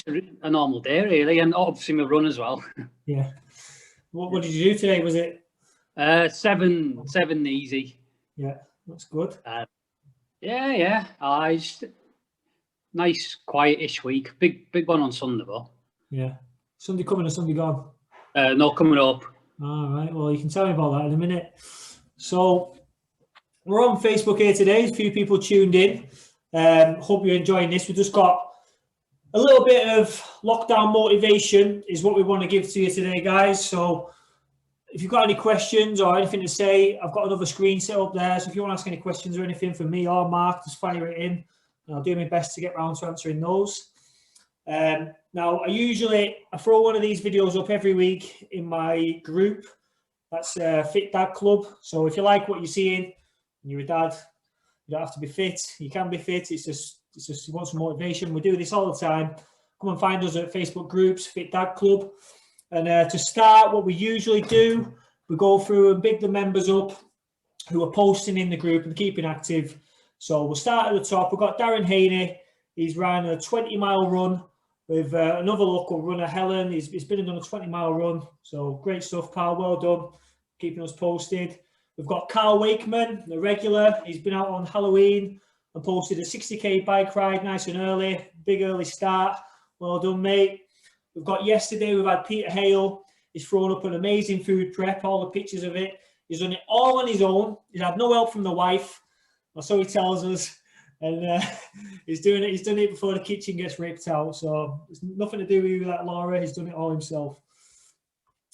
a normal day really, and obviously my run as well. Yeah. What did you do today? Was it 7 easy? Yeah, that's good. Yeah. Just nice quietish week. Big one on Sunday though. Yeah. Sunday coming or Sunday gone? No, coming up. All right. Well, you can tell me about that in a minute. So we're on Facebook here today. A few people tuned in. Hope you're enjoying this. We've just got a little bit of lockdown motivation is what we want to give to you today, guys. So if you've got any questions or anything to say, I've got another screen set up there. So if you want to ask any questions or anything from me or Mark, just fire it in. And I'll do my best to get around to answering those. Now, I throw one of these videos up every week in my group. That's Fit Dad Club. So if you like what you're seeing and you're a dad, you don't have to be fit. You can be fit. It's just you want some motivation. We do this all the time. Come and find us at Facebook groups, Fit Dad Club. And to start, what we usually do, we go through and big the members up who are posting in the group and keeping active. So we'll start at the top. We've got Darren Haney. He's ran a 20-mile run with another local runner, Helen. He's been and done a 20-mile run. So great stuff, pal. Well done. Keeping us posted. We've got Carl Wakeman, the regular. He's been out on Halloween and posted a 60k bike ride nice and early. Big early start. Well done, mate. We've got yesterday, we've had Peter Hale. He's thrown up an amazing food prep, all the pictures of it. He's done it all on his own. He's had no help from the wife, or so he tells us. And he's doing it. He's done it before the kitchen gets ripped out. So it's nothing to do with that, Laura. He's done it all himself.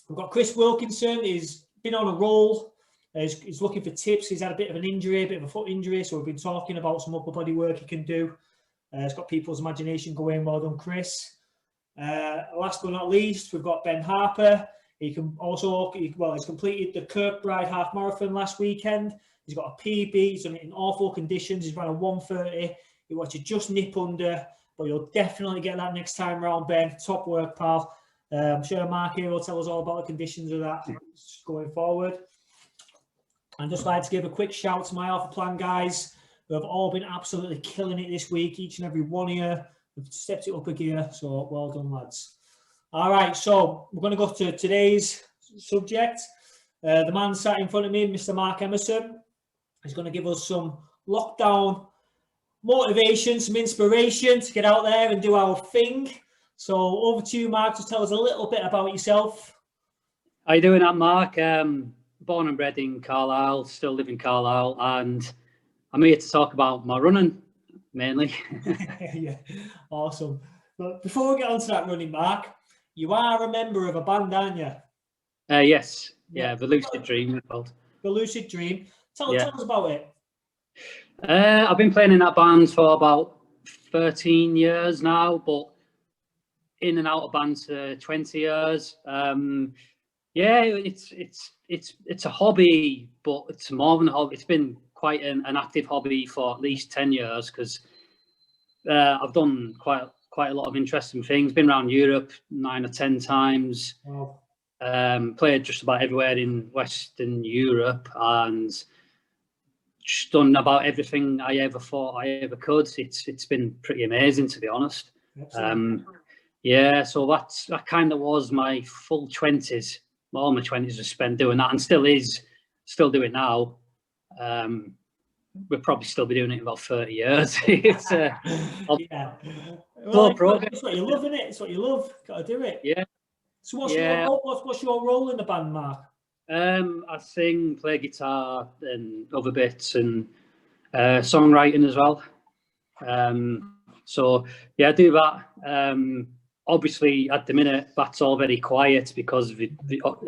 We've got Chris Wilkinson. He's been on a roll. He's looking for tips. He's had a bit of an injury, a bit of a foot injury. So we've been talking about some upper body work he can do. It's got people's imagination going. Well done, Chris. Last but not least, we've got Ben Harper. He's completed the Kirkbride half marathon last weekend. He's got a PB. He's done it in awful conditions. He's run a 1:30. He wants to just nip under, but you'll definitely get that next time round, Ben. Top work, pal. I'm sure Mark here will tell us all about the conditions of that going forward. I'd just like to give a quick shout to my Alpha Plan guys who have all been absolutely killing it this week. Each and every one of you. We've stepped it up a gear, so well done, lads. All right, so we're going to go to today's subject. The man sat in front of me, Mr. Mark Emmerson, is going to give us some lockdown motivation, some inspiration to get out there and do our thing. So over to you, Mark. Just tell us a little bit about yourself. How you doing, that, Mark? Born and bred in Carlisle, still live in Carlisle, and I'm here to talk about my running. Mainly. Yeah, awesome. But before we get on to that running, Mark, you are a member of a band, aren't you? Yes. Yeah, the Lucid Dream. Called. The Lucid Dream. Tell us about it. I've been playing in that band for about 13 years now, but in and out of bands for 20 years. It's a hobby, but it's more than a hobby. It's been quite an active hobby for at least 10 years because I've done quite a lot of interesting things. Been around Europe 9 or 10 times. Wow. Played just about everywhere in Western Europe and just done about everything I ever thought I ever could. It's been pretty amazing, to be honest. So that kind of was my full 20s. All my 20s were spent doing that, and still do it now. We'll probably still be doing it in about 30 years. It's progress. It's what you love, isn't it? It's what you love. Got to do it. Yeah. So what's your role in the band, Mark? I sing, play guitar, and other bits, and songwriting as well. I do that. Obviously, at the minute, that's all very quiet because we don't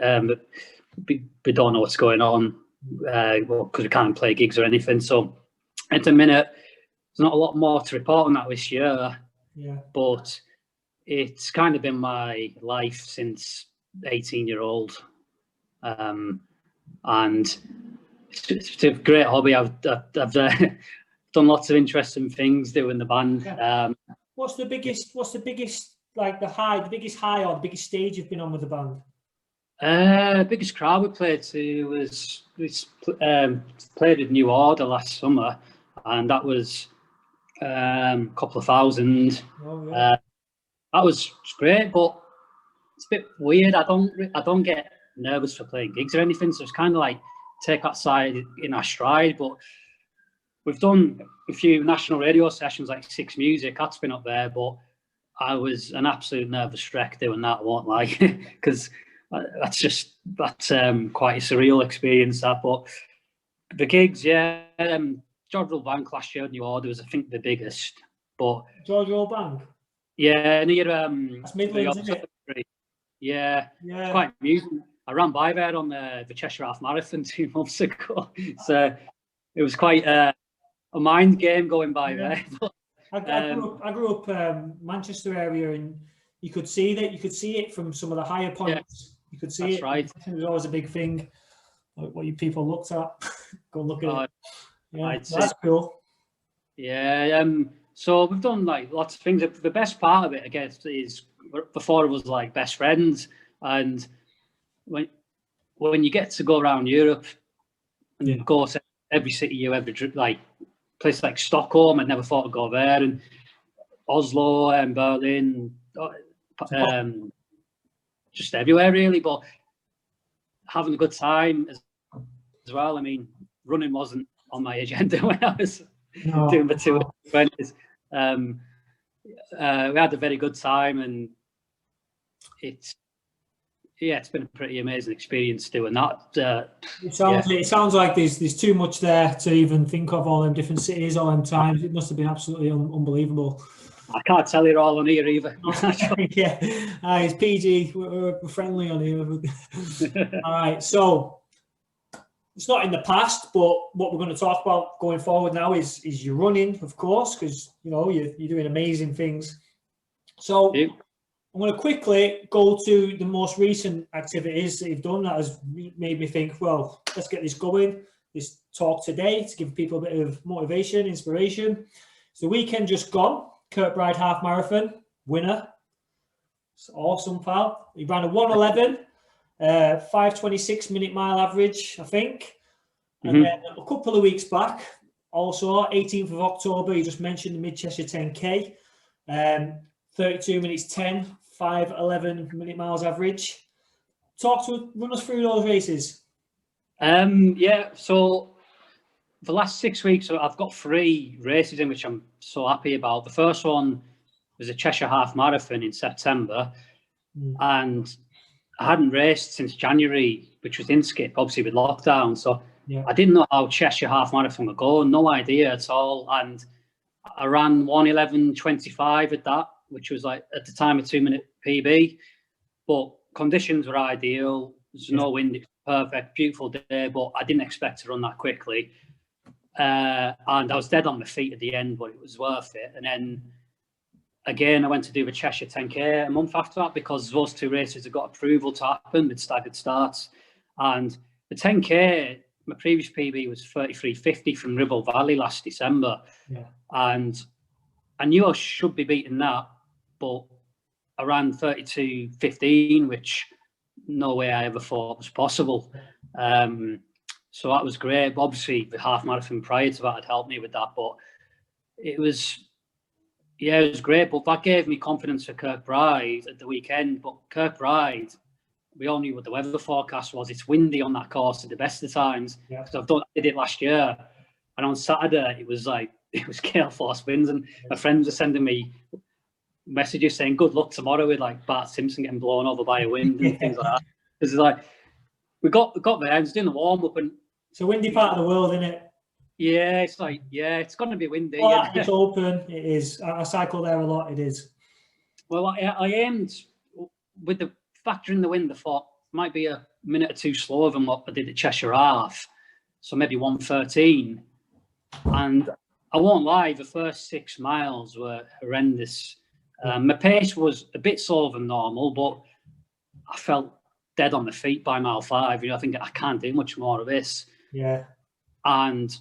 know what's going on. Because we can't play gigs or anything. So at the minute, there's not a lot more to report on that this year. Yeah. But it's kind of been my life since 18-year-old. And it's a great hobby. I've done lots of interesting things doing the band. Yeah. What's the biggest like the biggest high or the biggest stage you've been on with the band? Biggest crowd we played to was played at New Order last summer, and that was a couple of thousand. Oh, yeah. that was great, but it's a bit weird. I don't get nervous for playing gigs or anything, so it's kind of like take that side in our stride. But we've done a few national radio sessions, like Six Music. That's been up there, but I was an absolute nervous wreck doing that. I won't lie, because that's quite a surreal experience. That, but the gigs, yeah. George Roll Bank last year, New Order was, I think, the biggest. But George Roll Bank. Yeah, near that's Midlands, isn't it? Yeah, it's quite amusing. I ran by there on the Cheshire Half Marathon 2 months ago, so it was quite a mind game going by there. But, I grew up Manchester area, and you could see that. You could see it from some of the higher points. Yeah, you could see that's it. Right. It was always a big thing. What you people looked at. Go look at it. Yeah, that's cool. Yeah. So we've done like lots of things. The best part of it, I guess, is before it was like best friends, and when you get to go around Europe and go to every city you ever like, places like Stockholm, I never thought I'd go there, and Oslo and Berlin, just everywhere really. But having a good time as well. I mean, running wasn't on my agenda when I was doing the 220s. We had a very good time, and it's been a pretty amazing experience doing that. It sounds like there's too much there to even think of, all them different cities, all them times. It must have been absolutely unbelievable. I can't tell you all on here either. Yeah, it's PG. We're friendly on here. All right, so it's not in the past, but what we're going to talk about going forward now is your running, of course, because you're doing amazing things. So I'm going to quickly go to the most recent activities that you've done that has made me think, well, let's get this going, this talk today, to give people a bit of motivation, inspiration. So the weekend just gone, Kirkbride Half Marathon winner. It's awesome, pal. He ran a 1:11, 5:26 minute mile average, I think. And then a couple of weeks back, also 18th of October, you just mentioned the Mid-Cheshire 10K, 32 minutes 10, 5:11 minute miles average. Run us through those races. So the last 6 weeks, I've got 3 races in which I'm so happy about. The first one was a Cheshire Half Marathon in September, and I hadn't raced since January, which was in skip, obviously with lockdown. So I didn't know how Cheshire Half Marathon would go, no idea at all. And I ran 1:11.25 at that, which was like at the time a 2-minute PB, but conditions were ideal. There's no wind, it's perfect, beautiful day, but I didn't expect to run that quickly. And I was dead on my feet at the end, but it was worth it. And then again, I went to do the Cheshire 10K a month after that, because those 2 races had got approval to happen with staggered starts. And the 10K, my previous PB was 33.50 from Ribble Valley last December. And I knew I should be beating that, but I ran 32.15, which no way I ever thought was possible. So that was great. But obviously, the half marathon prior to that had helped me with that. But it was great. But that gave me confidence for Kirkbride at the weekend. But Kirkbride, we all knew what the weather forecast was. It's windy on that course at the best of times. Because I did it last year. And on Saturday, it was gale force winds. And my friends were sending me messages saying good luck tomorrow, with like Bart Simpson getting blown over by a wind and things like that. Because it's like we got there, I was doing the warm up, and it's a windy part of the world, isn't it? Yeah, it's like it's going to be windy. Well, it's open. It is. I cycle there a lot. It is. Well, I aimed with the factor in the wind. I thought it might be a minute or 2 slower than what I did at Cheshire Half, so maybe 1:13. And I won't lie, the first 6 miles were horrendous. My pace was a bit slower than normal, but I felt dead on the feet by mile 5. I think I can't do much more of this. Yeah. And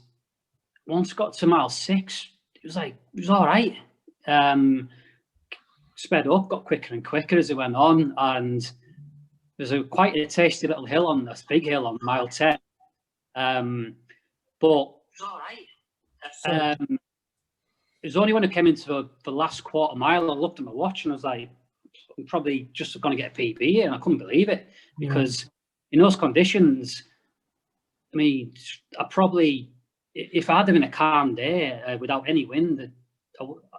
once I got to mile 6, it was all right. Sped up, got quicker and quicker as it went on, and there's quite a tasty little hill on this big hill on mile 10. But it was all right. It was only when I came into the last quarter mile, I looked at my watch and I was like, I'm probably just going to get a PB, and I couldn't believe it because in those conditions, I mean, I probably, if I had been a calm day without any wind,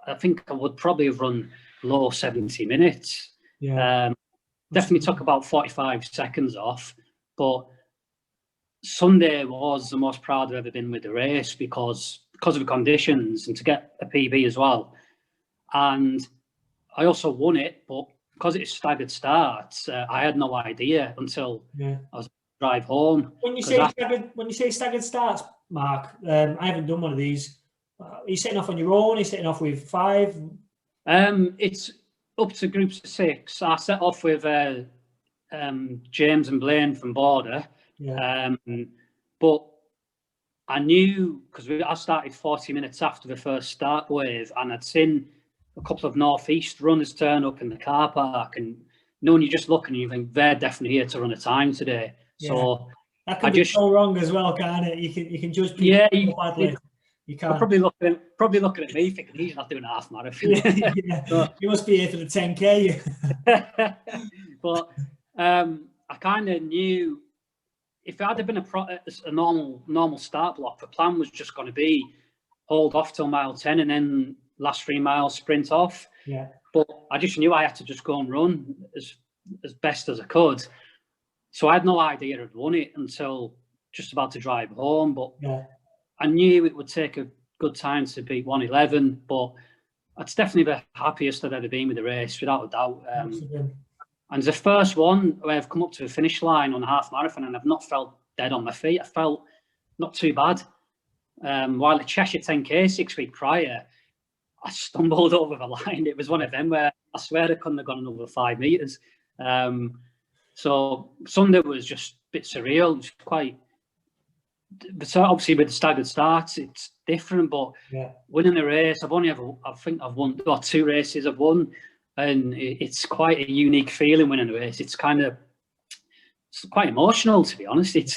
I think I would probably have run low 70 minutes. Definitely took about 45 seconds off, but Sunday was the most proud I've ever been with the race because of the conditions and to get a PB as well. And I also won it, but because it's staggered starts, I had no idea until I was drive home. When you say staggered starts, Mark, I haven't done one of these. Are you setting off on your own? Are you setting off with 5? It's up to groups of 6. I set off with James and Blaine from Border, but I knew because I started 40 minutes after the first start wave, and I'd seen a couple of Northeast runners turn up in the car park, and knowing you just look and you think they're definitely here to run a time today. So that can be so wrong as well, can't it? You can judge people badly. You can't. Probably looking at me thinking he's not doing a half marathon. So, you must be here for the 10K. But I kind of knew if it had been a normal start block, the plan was just going to be hold off till mile 10 and then last 3 miles sprint off. But I just knew I had to just go and run as best as I could. So I had no idea I'd won it until just about to drive home. But I knew it would take a good time to beat 1:11. But it's definitely the happiest I've ever been with the race, without a doubt. And the first one where I've come up to the finish line on a half marathon and I've not felt dead on my feet. I felt not too bad. While at Cheshire 10K 6 weeks prior, I stumbled over the line. It was one of them where I swear I couldn't have gone another 5 meters. So Sunday was just a bit surreal. It was quite, so obviously with the staggered starts, it's different, but winning a race, I think I've won 2 races I've won, and it's quite a unique feeling winning a race. It's quite emotional, to be honest. It's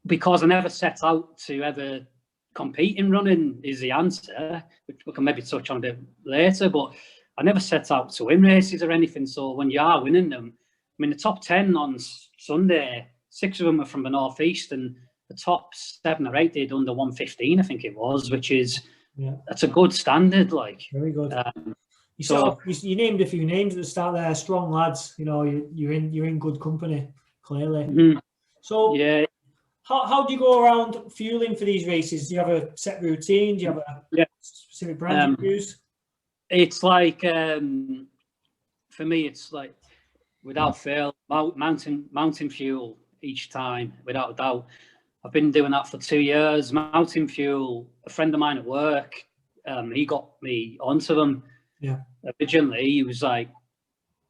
because I never set out to ever compete in running is the answer, which we can maybe touch on a bit later, but I never set out to win races or anything. So when you are winning them, I mean, the top 10 on Sunday, 6 of them were from the Northeast, and the top 7 or 8 did under 1:15, I think it was, which is, that's a good standard. Like, very good. You named a few names at the start there, strong lads. You know, you're in good company, clearly. So how do you go around fueling for these races? Do you have a set routine? Do you have a specific brand you use? It's like, for me, it's like, without fail, mountain fuel each time, without a doubt. I've been doing that for 2 years. Mountain fuel, a friend of mine at work, he got me onto them. Originally,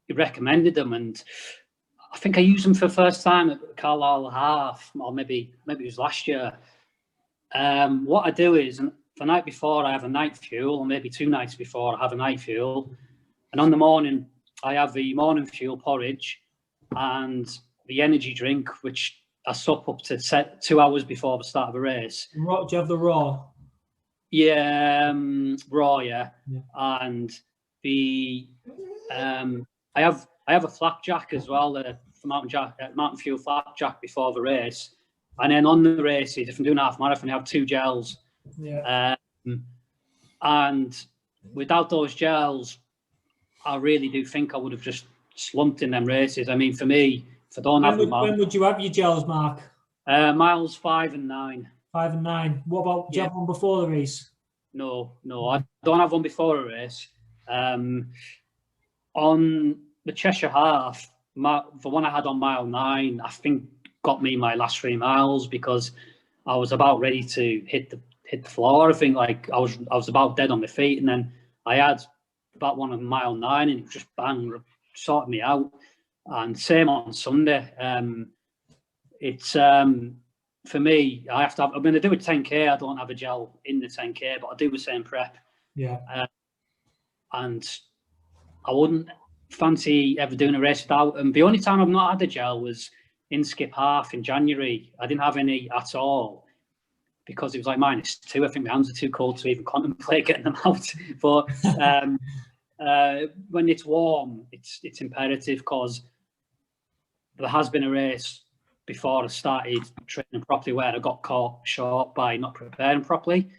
he recommended them, and I think I used them for the first time at Carlisle Half, or maybe it was last year. What I do is, the night before I have a night fuel, or maybe 2 nights before I have a night fuel, and on the morning I have the morning fuel porridge and the energy drink, which I sup up to 2 hours before the start of a race. Do you have the raw? Yeah, raw, and the I have a flapjack as well, mountain fuel flapjack before the race, and then on the races, if I'm doing half marathon, I have 2 gels. And without those gels, I really do think I would have just slumped in them races. I mean, for me, if I don't have them, when would you have your gels, Mark? Miles 5 and 9. 5 and 9. What about, do you have one before the race? No, I don't have one before a race. On the Cheshire Half, the one I had on mile 9, I think got me my last 3 miles because I was about ready to hit the floor. I think like I was about dead on my feet, and then I had about one on mile 9, and it just bang sorted me out. And same on Sunday. It's for me, I have to have, I'm going to do a 10K. I don't have a gel in the 10K, but I do the same prep. And I wouldn't fancy ever doing a race without them. The only time I've not had a gel was in Skip Half in January. I didn't have any at all because it was like -2. I think my hands are too cold to even contemplate getting them out. But when it's warm, it's imperative, because there has been a race before I started training properly where I got caught short by not preparing properly,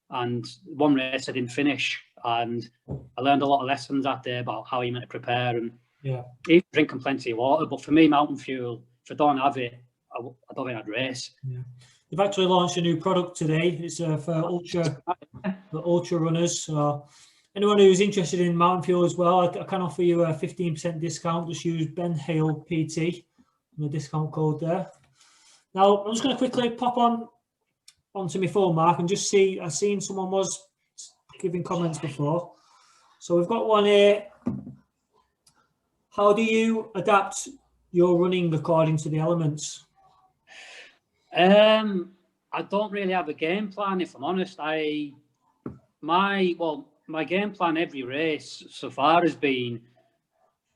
and one race I didn't finish, and I learned a lot of lessons that day about how you're meant to prepare, and even drinking plenty of water. But for me, mountain fuel, if I don't have it, I don't think I'd race. Yeah. They've actually launched a new product today. It's for ultra runners. So anyone who's interested in mountain fuel as well, I can offer you a 15% discount. Just use Ben Hale PT, the discount code there. Now I'm just going to quickly pop onto my phone, Mark, and just see. I've seen someone was giving comments before, so we've got one here. How do you adapt your running according to the elements? I don't really have a game plan, if I'm honest. My game plan every race so far has been,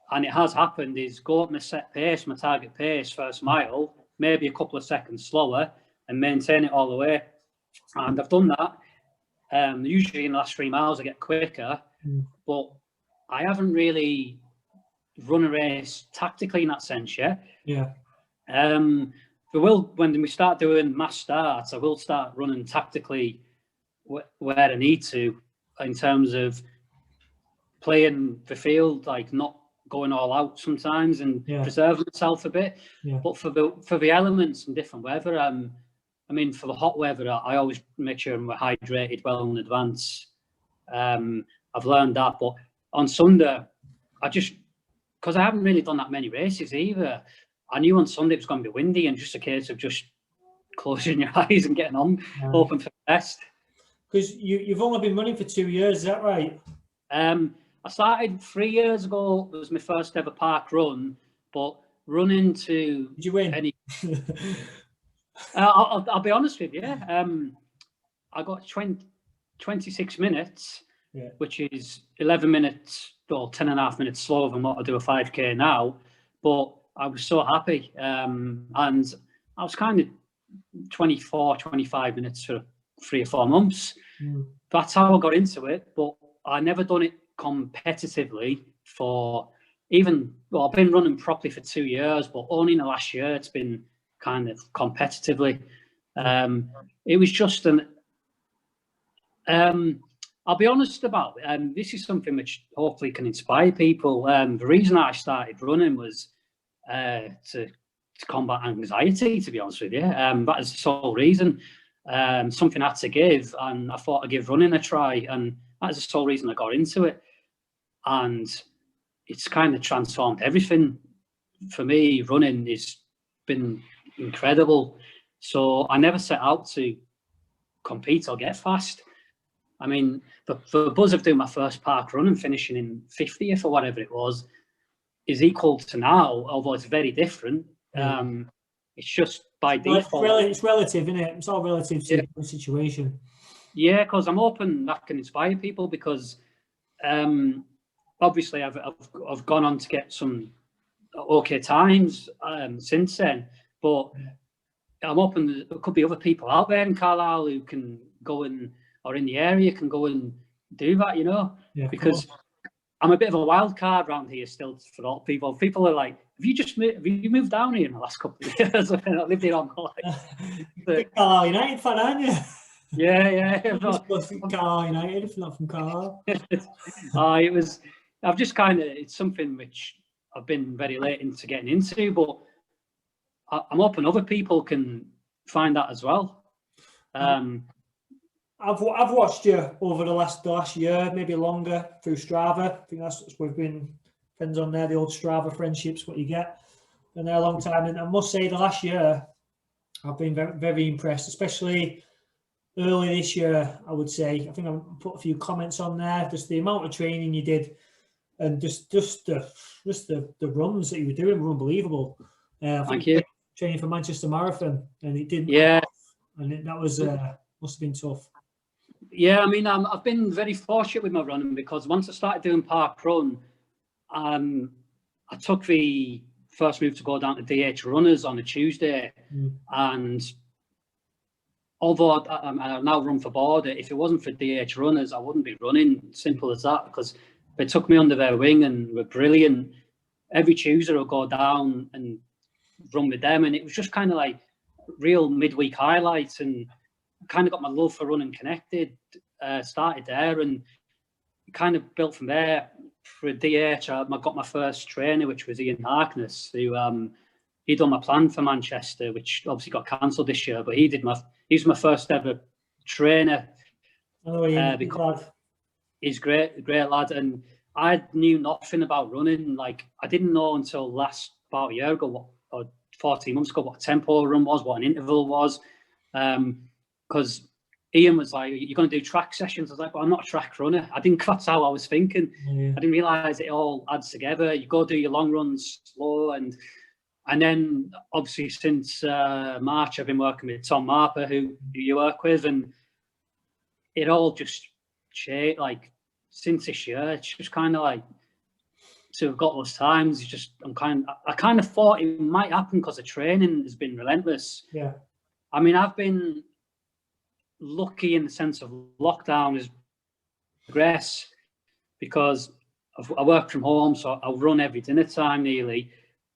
and it has happened, is go up my set pace, my target pace, first mile, maybe a couple of seconds slower, and maintain it all the way. And I've done that. Usually in the last 3 miles I get quicker, but I haven't really run a race tactically in that sense yet. Yeah. We will, when we start doing mass starts, I will start running tactically where I need to, in terms of playing the field, like not going all out sometimes, and preserving myself a bit. Yeah. But for the elements and different weather, I mean, for the hot weather, I always make sure I'm hydrated well in advance. I've learned that, but on Sunday, because I haven't really done that many races either, I knew on Sunday it was going to be windy, and just a case of just closing your eyes and getting on, hoping for the best. Because you've only been running for 2 years, is that right? I started 3 years ago. It was my first ever park run, but running to... Did you win? I'll be honest with you. I got 26 minutes, which is 11 minutes or 10 and a half minutes slower than what I do a 5K now. But I was so happy. And I was kind of 24, 25 minutes for 3 or 4 months. That's how I got into it. But I never done it competitively for even... Well, I've been running properly for 2 years, but only in the last year it's been kind of competitively. It was just I'll be honest about it. This is something which hopefully can inspire people. The reason I started running was to combat anxiety, to be honest with you. That is the sole reason. Something I had to give, and I thought I'd give running a try, and that is the sole reason I got into it. And it's kind of transformed everything for me. Running has been incredible. So I never set out to compete or get fast. I mean, the buzz of doing my first park run and finishing in 50th or whatever it was is equal to now, although it's very different. It's just by default. It's relative, isn't it? It's all relative to the situation. Yeah, because I'm hoping that can inspire people, because obviously I've gone on to get some okay times since then, but I'm hoping there could be other people out there in Carlisle who can go and, or in the area, can go and do that, you know, because I'm a bit of a wild card around here still for a lot of people. People are like, have you moved down here in the last couple of years? I've lived here all my life. Carlisle United fan, aren't you? Yeah. Carlisle United, if not from Carlisle. I've just kind of, it's something which I've been very late into getting into, but I'm hoping other people can find that as well. I've watched you over the last year, maybe longer, through Strava. I think we've been friends on there, the old Strava friendships, what you get. Been there a long time, and I must say the last year I've been very, very impressed, especially early this year. I would say, I think I put a few comments on there, just the amount of training you did, and just the runs that you were doing were unbelievable. Thank you. Training for Manchester Marathon, and it didn't. Yeah, and that was must have been tough. Yeah, I mean, I've been very fortunate with my running, because once I started doing park run, I took the first move to go down to DH Runners on a Tuesday, and although I now run for Border, if it wasn't for DH Runners, I wouldn't be running. Simple as that, because they took me under their wing and were brilliant. Every Tuesday I'll go down and run with them, and it was just kind of like real midweek highlights, and kind of got my love for running connected. Started there and kind of built from there. For DH, I got my first trainer, which was Ian Harkness, who he'd done my plan for Manchester, which obviously got cancelled this year, but he was my first ever trainer. Oh, yeah, because he's great lad, and I knew nothing about running. Like, I didn't know until about a year ago, or 14 months ago, what a tempo run was, what an interval was, because Ian was like, "You're going to do track sessions." I was like, "Well, I'm not a track runner." That's how I was thinking. Yeah. I didn't realise it all adds together. You go do your long runs slow, and then obviously since March, I've been working with Tom Marper, who you work with, and it all just changed. Like, since this year, it's just kind of like, so we've got those times. It's just I kind of thought it might happen because the training has been relentless. Yeah. I mean, I've been lucky in the sense of lockdown has progressed because I work from home, so I'll run every dinner time nearly,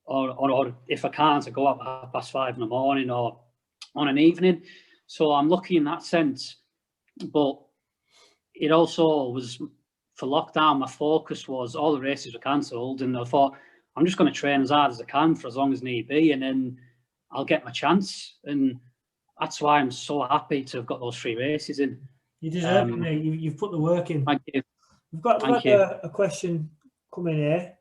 or if I can't, I go up at 5:30 in the morning or on an evening. So I'm lucky in that sense. But it also was, for lockdown, my focus was all the races were cancelled, and I thought I'm just going to train as hard as I can for as long as need be, and then I'll get my chance. And that's why I'm so happy to have got those 3 races in. You deserve it, mate. You've put the work in. Thank you. We've got a question coming here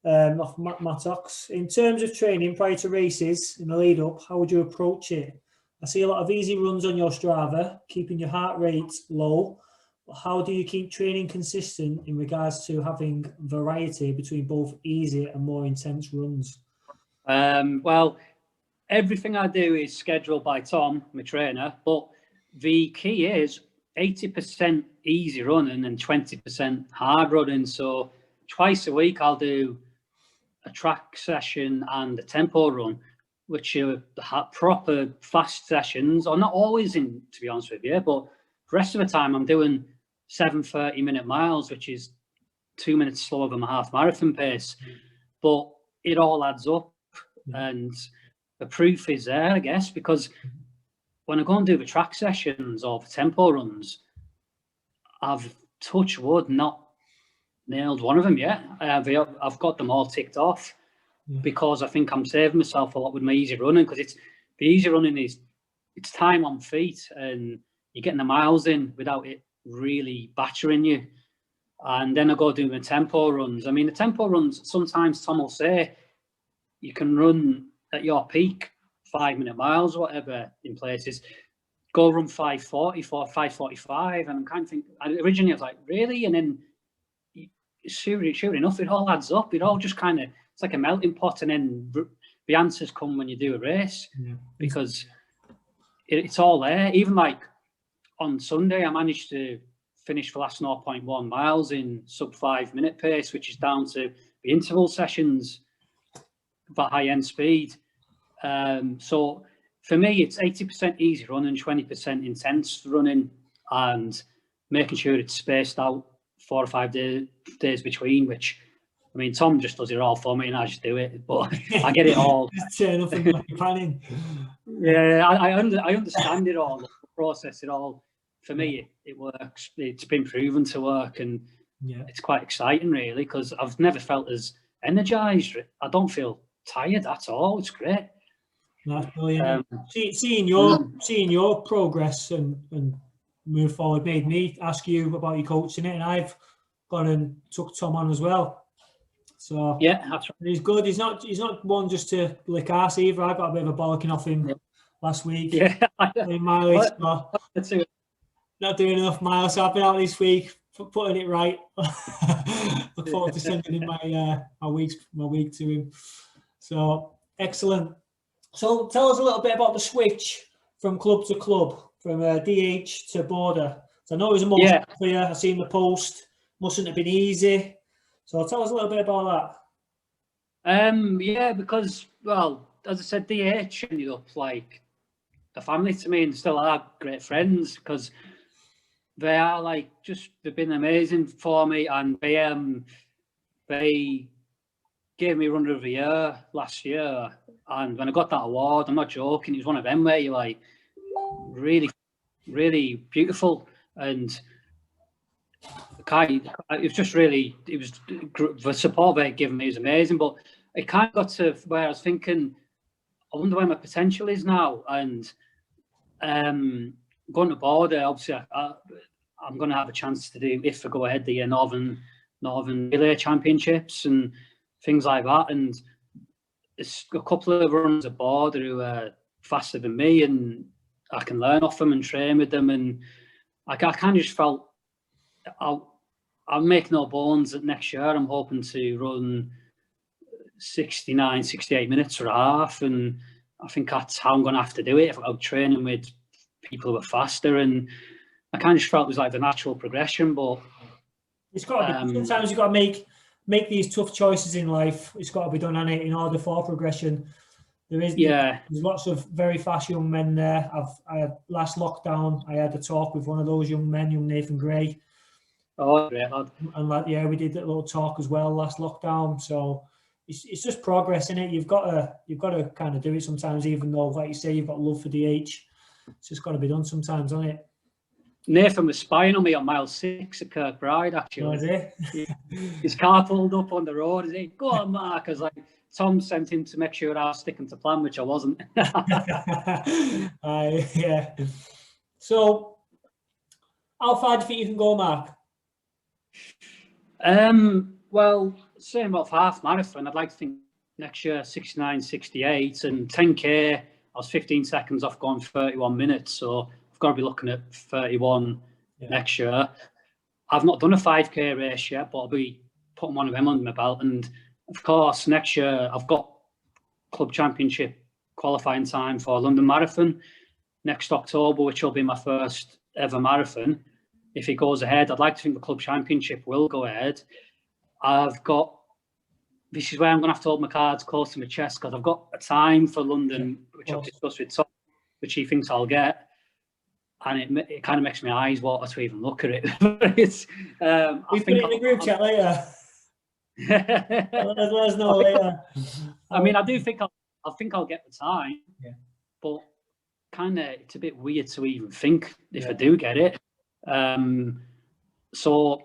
off Matt Mattox. In terms of training prior to races in the lead up, how would you approach it? I see a lot of easy runs on your Strava, keeping your heart rate low. But how do you keep training consistent in regards to having variety between both easy and more intense runs? Well, everything I do is scheduled by Tom, my trainer, but the key is 80% easy running and 20% hard running. So twice a week I'll do a track session and a tempo run, which are proper fast sessions, or not always in, to be honest with you, but the rest of the time I'm doing 7 30-minute miles, which is 2 minutes slower than my half marathon pace. But it all adds up, and the proof is there, I guess, because when I go and do the track sessions or the tempo runs, I've, touch wood, not nailed one of them yet. I've got them all ticked off because I think I'm saving myself a lot with my easy running, because the easy running is, it's time on feet and you're getting the miles in without it really battering you. And then I go do my tempo runs. I mean, the tempo runs, sometimes Tom will say you can run at your peak 5-minute miles or whatever in places. Go run 5:40 for 5:45, and I'm kind of thinking, originally I was like, really? And then sure enough, it all adds up. It all just kind of, it's like a melting pot, and then the answers come when you do a race, because it's all there. Even like on Sunday, I managed to finish the last 0.1 miles in sub 5-minute pace, which is down to the interval sessions, that high-end speed. So for me, it's 80% easy running, 20% intense running, and making sure it's spaced out 4 or 5 days between, which, I mean, Tom just does it all for me and I just do it, but I get it all. Just turn up and planning. Yeah, I understand it all, the process, it all. For me, it works. It's been proven to work, and it's quite exciting, really, because I've never felt as energized. I don't feel tired at all. It's great. That's brilliant. Seeing your progress and move forward made me ask you about your coaching it, and I've gone and took Tom on as well. So yeah, that's right. He's good. He's not one just to lick arse either. I got a bit of a bollocking off him last week. Yeah, mileage. Not doing enough miles. So I've been out this week putting it right. Look forward to sending in my week to him. So excellent. So tell us a little bit about the switch from club to club, from DH to border. So I know it was emotional for you. I seen the post. Mustn't have been easy. So tell us a little bit about that. Yeah, because, well, as I said, DH ended up like a family to me, and still are great friends, because they are like they've been amazing for me, and they gave me Runner of the Year last year, and when I got that award, I'm not joking, it was one of them where you're like really, really beautiful, and it was just really, it was the support they'd given me was amazing, but it kind of got to where I was thinking, I wonder where my potential is now, and going to Border, obviously I'm going to have a chance to do, if I go ahead, the Northern Relay Championships and things like that, and there's a couple of runners at Border who are faster than me, and I can learn off them and train with them, and I kind of just felt I'll make no bones that next year I'm hoping to run 69, 68 minutes for a half, and I think that's how I'm going to have to do it if I'm training with people who are faster, and I kind of just felt it was like the natural progression, but it's got to be, sometimes you've got to make these tough choices in life. It's got to be done, and in order for progression. There's lots of very fast young men there. Last lockdown, I had a talk with one of those young men, young Nathan Gray. Oh, great lad. And we did a little talk as well last lockdown. So it's just progress in it. You've got to kind of do it sometimes, even though, like you say, you've got love for DH. It's just got to be done sometimes, hasn't it? Nathan was spying on me on mile 6 at Kirkbride, actually. His car pulled up on the road. He said, "Go on, Mark." I was like, Tom sent him to make sure I was sticking to plan, which I wasn't. Yeah. So, how far do you think you can go, Mark? Well, same off half marathon. I'd like to think next year 69, 68, and 10K. I was 15 seconds off going 31 minutes, so I've got to be looking at 31 next year. I've not done a 5K race yet, but I'll be putting one of them under my belt. And of course, next year I've got Club Championship qualifying time for London Marathon next October, which will be my first ever marathon. If it goes ahead, I'd like to think the Club Championship will go ahead. This is where I'm going to have to hold my cards close to my chest, because I've got a time for London, which I've discussed with Tom, which he thinks I'll get. And it kind of makes my eyes water to even look at it. It's, we put it in the group chat later. Let us know later. I mean, I think I'll get the time, but kind of it's a bit weird to even think if I do get it. So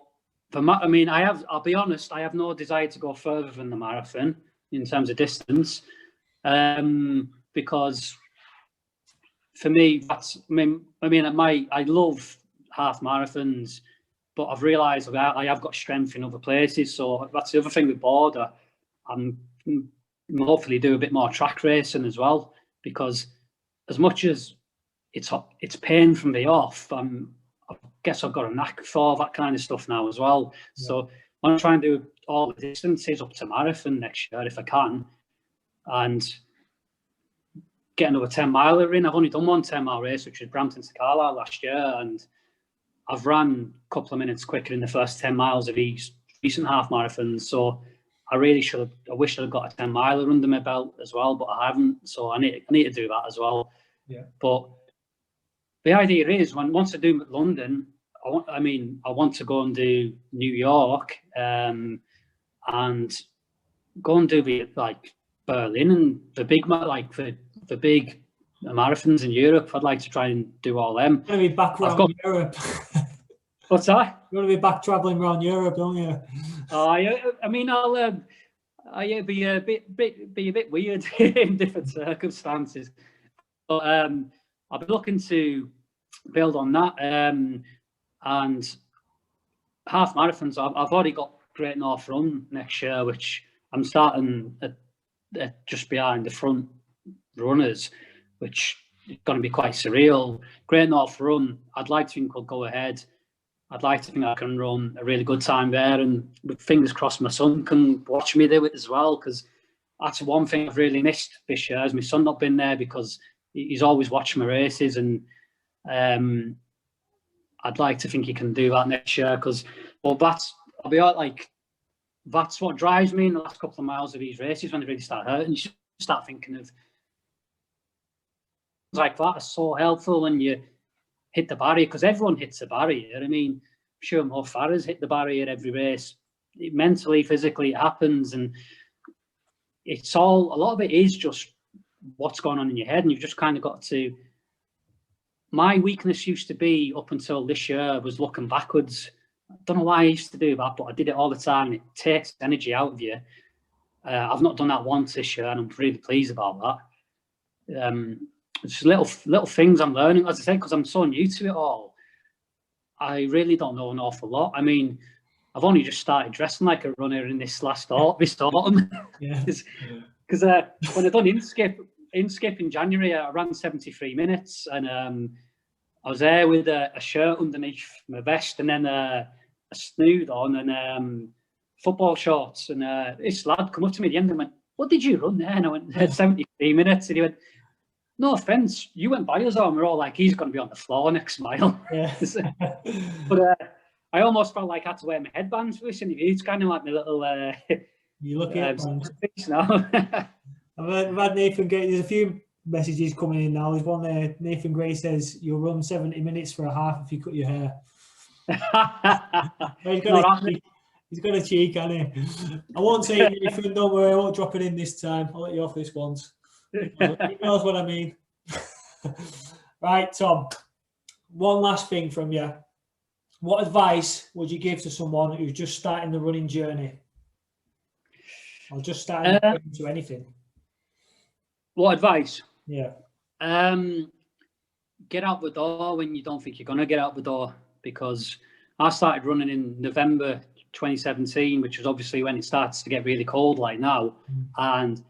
I mean, I'll be honest, I have no desire to go further than the marathon in terms of distance, because for me, I love half marathons, but I've realised that I have got strength in other places. So that's the other thing with Border. I'm hopefully do a bit more track racing as well, because as much as it's pain from the off, I guess I've got a knack for that kind of stuff now as well. Yeah. So I'm trying to do all the distances up to marathon next year if I can, and get another 10-miler in. I've only done one 10-mile race, which was Brampton to Carlisle last year, and I've ran a couple of minutes quicker in the first 10 miles of each recent half marathons. So I wish I'd have got a 10-miler under my belt as well, but I haven't. So I need to do that as well. Yeah. But the idea is, once I do London, I want to go and do New York, and go and do Berlin and the big the big marathons in Europe. I'd like to try and do all them. You're going to be back around Europe. What's that? You're going to be back travelling around Europe, don't you? I mean, I'll be a bit weird in different circumstances. But I'll be looking to build on that. And half marathons, I've already got Great North Run next year, which I'm starting at just behind the front runners, which is going to be quite surreal. Great North Run, I'd like to think will go ahead. I'd like to think I can run a really good time there, and with fingers crossed my son can watch me do it as well, because that's one thing I've really missed this year, is my son not been there, because he's always watching my races, and I'd like to think he can do that next year, because that's what drives me in the last couple of miles of these races, when they really start hurting. You start thinking of like that is so helpful when you hit the barrier, because everyone hits the barrier. I mean, I'm sure Mo Farah's hit the barrier every race. Mentally, physically, it happens, and it's all, a lot of it is just what's going on in your head, and you've just kind of got to. My weakness used to be, up until this year, was looking backwards. I don't know why I used to do that, but I did it all the time. It takes energy out of you. I've not done that once this year, and I'm really pleased about that. Just little things I'm learning, as I said, because I'm so new to it all. I really don't know an awful lot. I mean, I've only just started dressing like a runner in this autumn. Yeah. Because when I done inskip in January, I ran 73 minutes, and I was there with a shirt underneath my vest, and then a snood on, and football shorts. And this lad come up to me at the end and went, "What did you run there?" And I went, 73 minutes. And he went, "No offence, you went by us all." And we're all like, "He's going to be on the floor next mile." Yeah. But I almost felt like I had to wear my headbands for this interview. It's kind of like my little you look at now. I've had Nathan Gray. There's a few messages coming in now. There's one there. Nathan Gray says you'll run 70 minutes for a half if you cut your hair. He's got a cheek, hasn't he? I won't say it, Nathan. Don't worry, I won't drop it in this time. I'll let you off this once. He knows what I mean. Right, Tom. One last thing from you. What advice would you give to someone who's just starting the running journey? Or just starting to anything? What advice? Yeah. Get out the door when you don't think you're going to get out the door, because I started running in November 2017, which was obviously when it starts to get really cold like now. And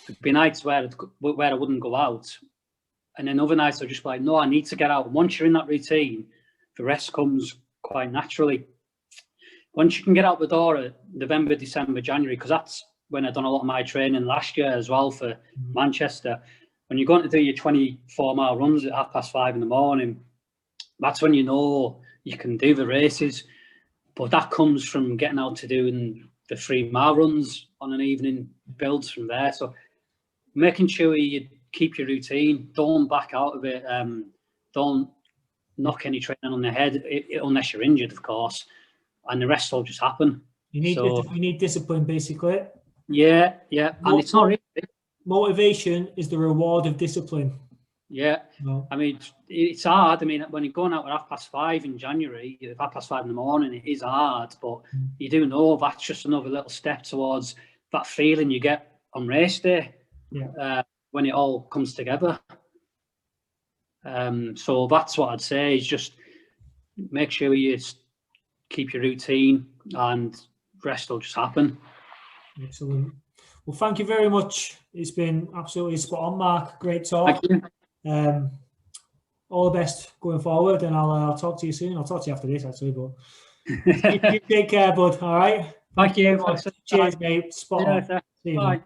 there'd be nights where I wouldn't go out. And then other nights I'd just be like, no, I need to get out. And once you're in that routine, the rest comes quite naturally. Once you can get out the door at November, December, January, because that's when I'd done a lot of my training last year as well for Manchester. When you're going to do your 24-mile runs at 5:30 in the morning, that's when you know you can do the races. But that comes from getting out to doing the 3-mile runs on an evening, builds from there. So making sure you keep your routine, don't back out of it, don't knock any training on the head, unless you're injured, of course, and the rest will just happen. You need discipline, basically. Yeah, and it's not really. Motivation is the reward of discipline. Yeah, no. I mean, it's hard. I mean, when you're going out at 5:30 in January, at 5:30 in the morning, it is hard, but you do know that's just another little step towards that feeling you get on race day, when it all comes together. So that's what I'd say, is just make sure you keep your routine, and the rest will just happen. Excellent. Well, thank you very much. It's been absolutely spot on, Mark. Great talk. Thank you. All the best going forward, and I'll talk to you soon. I'll talk to you after this, actually, but you take care, bud. All right. Thank you. Cheers, mate. Spot on. See you, Bye. mate.